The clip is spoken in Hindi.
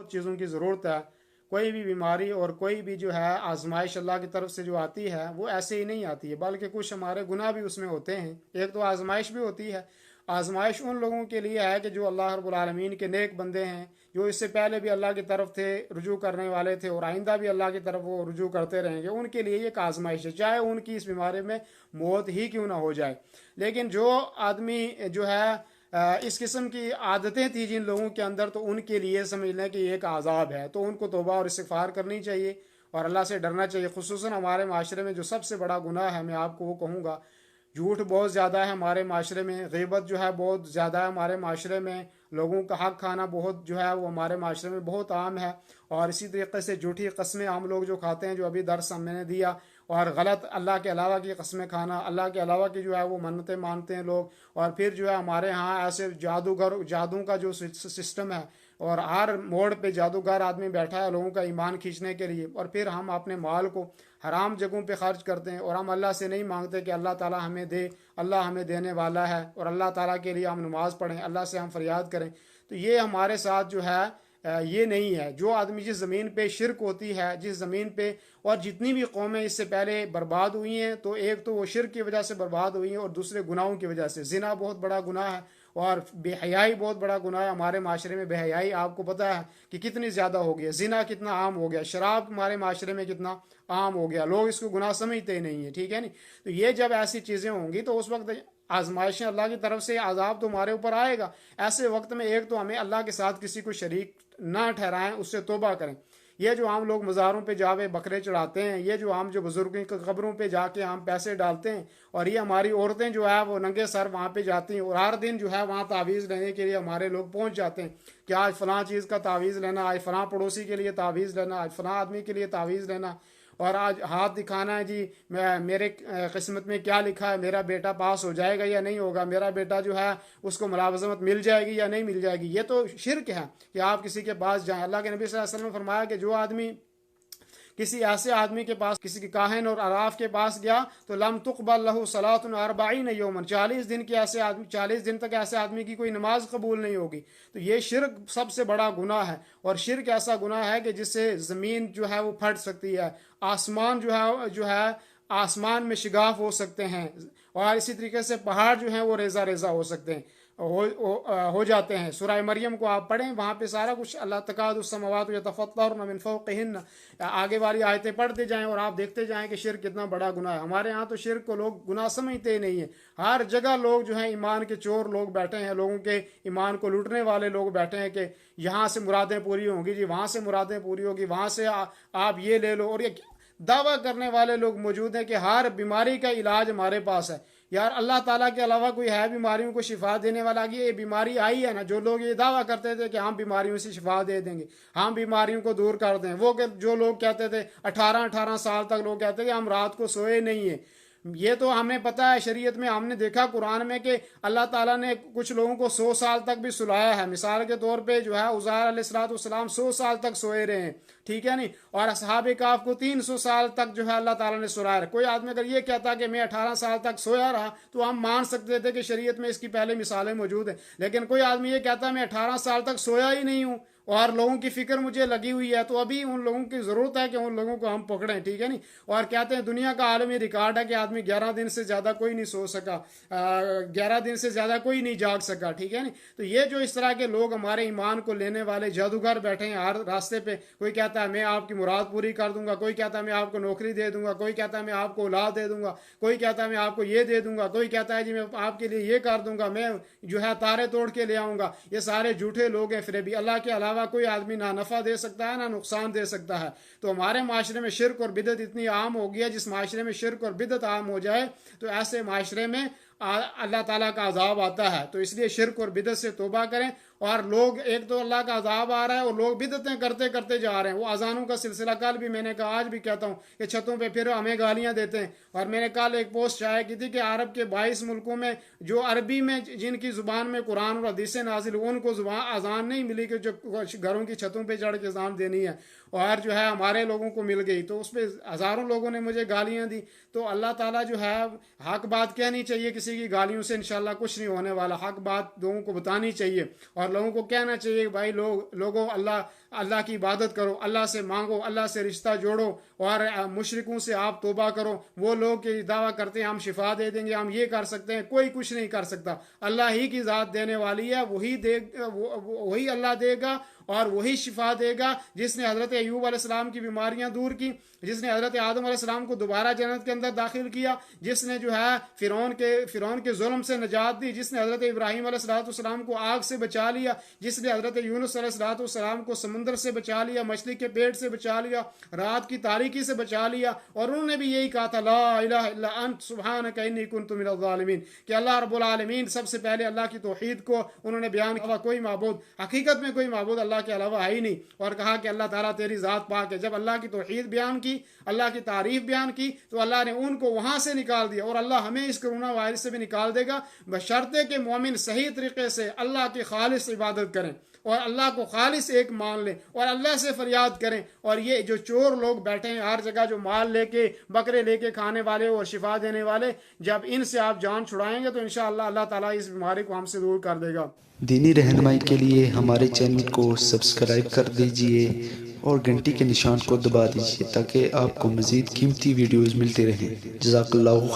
चीज़ों की ज़रूरत है। कोई भी बीमारी और कोई भी जो है आजमाइश अल्लाह की तरफ से जो आती है वो ऐसे ही नहीं आती है, बल्कि कुछ हमारे गुनाह भी उसमें होते हैं। एक तो आजमाइश भी होती है। आजमाइश उन लोगों के लिए है कि जो अल्लाह रब्बुल आलमीन के नेक बंदे हैं, जो इससे पहले भी अल्लाह की तरफ थे, रुजू करने वाले थे और आइंदा भी अल्लाह की तरफ वो रुजू करते रहेंगे, उनके लिए एक आजमाइश है, चाहे उनकी इस बीमारी में मौत ही क्यों ना हो जाए। लेकिन जो आदमी जो है इस किस्म की आदतें थी जिन लोगों के अंदर, तो उनके लिए समझ लें कि एक आज़ाब है, तो उनको तौबा और इस्तिग़फ़ार करनी चाहिए और अल्लाह से डरना चाहिए। खुसूसन हमारे माशरे में जो सबसे बड़ा गुनाह है, मैं आपको वो कहूँगा, झूठ बहुत ज़्यादा है हमारे माशरे में, ग़ीबत जो है बहुत ज़्यादा है हमारे माशरे में, लोगों का हक खाना बहुत जो है वो हमारे माशरे में बहुत आम है। और इसी तरीके से झूठी कस्में आम लोग जो खाते हैं, जो अभी दर्स मैंने दिया, और गलत अल्लाह के अलावा की कस्में खाना, अल्लाह के अलावा की जो है वो मन्नतें मानते हैं लोग। और फिर जो है हमारे यहाँ ऐसे जादू का जो सिस्टम है, और हर मोड़ पे जादूगर आदमी बैठा है लोगों का ईमान खींचने के लिए, और फिर हम अपने माल को हराम जगहों पे खर्च करते हैं और हम अल्लाह से नहीं मांगते कि अल्लाह ताला हमें दे, अल्लाह हमें देने वाला है, और अल्लाह ताला के लिए हम नमाज़ पढ़ें, अल्लाह से हम फरियाद करें। तो ये हमारे साथ जो है ये नहीं है। जो आदमी जिस ज़मीन पे शिरक होती है, जिस ज़मीन पे, और जितनी भी कौमें इससे पहले बर्बाद हुई हैं, तो एक तो वो शिरक की वजह से बर्बाद हुई हैं और दूसरे गुनाहों की वजह से। ज़िना बहुत बड़ा गुनाह है और बेहयाई बहुत बड़ा गुनाह है। हमारे माशरे में बेहयाई आपको पता है कि कितनी ज़्यादा हो गई है, ज़िना कितना आम हो गया, शराब हमारे माशरे में कितना आम हो गया, लोग इसको गुनाह समझते ही नहीं है, ठीक है नहीं। तो ये जब ऐसी चीज़ें होंगी तो उस वक्त आजमाइशें, अल्लाह की तरफ से आज़ाब तो हमारे ऊपर आएगा। ऐसे वक्त में एक तो हमें अल्लाह के साथ किसी को शरीक ना ठहराएं, उससे तौबा करें। ये जो आम लोग मज़ारों पे जावे बकरे चढ़ाते हैं, ये जो आम जो बुजुर्गों की कब्रों पे जाके हम पैसे डालते हैं, और ये हमारी औरतें जो है वो नंगे सर वहाँ पे जाती हैं और हर दिन जो है वहाँ तावीज़ लेने के लिए हमारे लोग पहुँच जाते हैं कि आज फ़लाँ चीज़ का तावीज़ लेना, आज फ़लाँ पड़ोसी के लिए तावीज़ लेना, आज फ़लाँ आदमी के लिए तावीज़ लेना, और आज हाथ दिखाना है जी मेरे किस्मत में क्या लिखा है, मेरा बेटा पास हो जाएगा या नहीं होगा, मेरा बेटा जो है उसको मुलाजमत मिल जाएगी या नहीं मिल जाएगी। ये तो शिरक है कि आप किसी के पास जाएं। अल्लाह के नबी सल्लल्लाहु अलैहि वसल्लम ने फरमाया कि जो आदमी किसी ऐसे आदमी के पास, किसी काहिन और अराफ के पास गया, तो लम तुकबल लहू सलातुन अरबाईन यौमन, 40 दिन के ऐसे आदमी, 40 दिन तक ऐसे आदमी की कोई नमाज कबूल नहीं होगी। तो ये शिरक सबसे बड़ा गुनाह है, और शिरक ऐसा गुनाह है कि जिससे ज़मीन जो है वो फट सकती है, आसमान जो है आसमान में शिगाफ हो सकते हैं, और इसी तरीके से पहाड़ जो हैं वो रेजा रेजा हो सकते हैं, हो जाते हैं। सूरह मरियम को आप पढ़ें, वहाँ पे सारा कुछ अल्लाह तकादुस समावात यतफत्तरन मिन फौक़िहिन्न, आगे वाली आयतें पढ़ते जाएं और आप देखते जाएं कि शिरक कितना बड़ा गुनाह है। हमारे यहाँ तो शिरक को लोग गुनाह समझते ही नहीं है। हर जगह लोग जो हैं ईमान के चोर लोग बैठे हैं, लोगों के ईमान को लूटने वाले लोग बैठे हैं कि यहाँ से मुरादें पूरी होंगी जी, वहाँ से मुरादें पूरी होगी, वहाँ से आप ये ले लो, और ये दावा करने वाले लोग मौजूद हैं कि हर बीमारी का इलाज हमारे पास है। यार अल्लाह ताला के अलावा कोई है बीमारियों को शिफा देने वाला? कि ये बीमारी आई है ना, जो लोग ये दावा करते थे कि हम बीमारियों से शिफा दे देंगे, हम बीमारियों को दूर कर दें, वो जो लोग कहते थे 18-18 साल तक लोग कहते थे हम रात को सोए नहीं है, ये तो हमें पता है, शरीयत में हमने देखा कुरान में कि अल्लाह ताला ने कुछ लोगों को 100 साल तक भी सुलाया है। मिसाल के तौर पे जो है उज़ैर अलैहिस्सलाम 100 साल तक सोए रहे हैं, ठीक है नहीं, और असहाबे काफ को 300 साल तक जो है अल्लाह ताला ने सुलाया। कोई आदमी अगर ये कहता कि मैं 18 साल तक सोया रहा, तो हम मान सकते थे कि शरीयत में इसकी पहले मिसालें मौजूद हैं। लेकिन कोई आदमी ये कहता मैं 18 साल तक सोया ही नहीं हूँ और लोगों की फिक्र मुझे लगी हुई है, तो अभी उन लोगों की ज़रूरत है कि उन लोगों को हम पकड़ें, ठीक है नहीं। और कहते हैं दुनिया का आलमी रिकॉर्ड है कि आदमी 11 दिन से ज़्यादा कोई नहीं सो सका, 11 दिन से ज़्यादा कोई नहीं जाग सका, ठीक है नहीं। तो ये जो इस तरह के लोग हमारे ईमान को लेने वाले जादूगर बैठे हैं हर रास्ते पे, कोई कहता है मैं आपकी मुराद पूरी कर दूंगा, कोई कहता है मैं आपको नौकरी दे दूंगा, कोई कहता है मैं आपको औलाद दे दूंगा, कोई कहता है मैं आपको ये दे दूंगा, कोई कहता है जी मैं आपके लिए ये कर दूंगा, मैं जो है तारे तोड़ के ले आऊँगा। ये सारे झूठे लोग हैं, फिर भी अल्लाह के अलावा कोई आदमी ना नफ़ा दे सकता है ना नुकसान दे सकता है। तो हमारे माशरे में शिरक और बिदत इतनी आम हो गया, जिस माशरे में शिरक और बिदत आम हो जाए तो ऐसे माशरे में अल्लाह ताला का अजाब आता है। तो इसलिए शिरक और बिदत से तौबा करें। और लोग, एक तो अल्लाह का अजाब आ रहा है और लोग बिदतें करते करते जा रहे हैं। वो अजानों का सिलसिला कल भी मैंने कहा, आज भी कहता हूँ कि छतों पे फिर हमें गालियाँ देते हैं। और मैंने कल एक पोस्ट शाया की थी कि अरब के 22 मुल्कों में जो अरबी में जिनकी ज़ुबान में कुरान और हदीसें नाजिल, उनको ज़ुबान अजान नहीं मिली कि जो घरों की छतों पर चढ़ के अजान देनी है, और जो है हमारे लोगों को मिल गई, तो उस पर हज़ारों लोगों ने मुझे गालियाँ दी। तो अल्लाह ताला जो है, हक बात कहनी चाहिए किसी किसी की गालियों से इंशाल्लाह कुछ नहीं होने वाला। हक बात लोगों को बतानी चाहिए और लोगों को कहना चाहिए भाई लोगों अल्लाह की इबादत करो, अल्लाह से मांगो, अल्लाह से रिश्ता जोड़ो और मुशरिकों से आप तौबा करो। वो लोग दावा करते हैं हम शिफा दे देंगे, हम ये कर सकते हैं, कोई कुछ नहीं कर सकता। अल्लाह ही की ज़ात देने वाली है, वही अल्लाह देगा और वही शिफा देगा। जिसने हज़रत अय्यूब अलैहिस्सलाम की बीमारियां दूर की, जिसने हज़रत आदम अलैहिस्सलाम को दोबारा जन्नत के अंदर दाखिल किया, जिसने जो है फ़िरौन के जुल्म से निजात दी, जिसने हज़रत इब्राहीम अलैहिस्सलाम को आग से बचा लिया, जिसने हज़रत यूनुस अलैहिस्सलाम को समुंदर से बचा लिया, मछली के पेट से बचा लिया, रात की तारीकी से बचा लिया। और उन्होंने भी यही कहा था ला इलाहा इल्ला अंत सुब्हानका इन्नी कुन्तु मिनज़ ज़ालिमीन, कि अल्लाह रब्बुल आलमीन सबसे पहले अल्लाह की तौहीद को उन्होंने बयान किया। कोई माबूद हकीकत में कोई माबूद अल्लाह के अलावा है ही नहीं, और कहा कि अल्लाह ताला तेरी ज़ात पाक है। जब अल्लाह की तौहीद बयान की, अल्लाह की तारीफ बयान की, तो अल्लाह ने उनको वहां से निकाल दिया और अल्लाह हमें इस कोरोना वायरस से भी निकाल देगा, बशर्ते के मोमिन सही तरीके से अल्लाह की खालिस इबादत करें और अल्लाह को खालिस एक मान लें और अल्लाह से फरियाद करें। और ये जो चोर लोग बैठे हैं हर जगह, जो माल लेके बकरे लेके खाने वाले और शिफा देने वाले, जब इनसे आप जान छुड़ाएंगे तो इंशाअल्लाह अल्लाह ताला इस बीमारी को हमसे दूर कर देगा। दीनी रहनुमाई के लिए हमारे चैनल को सब्सक्राइब कर दीजिए और घंटी के निशान को दबा दीजिए ताकि आपको मज़ीद कीमती वीडियोज़ मिलती रहें। जज़ाकल्लाहु खैर।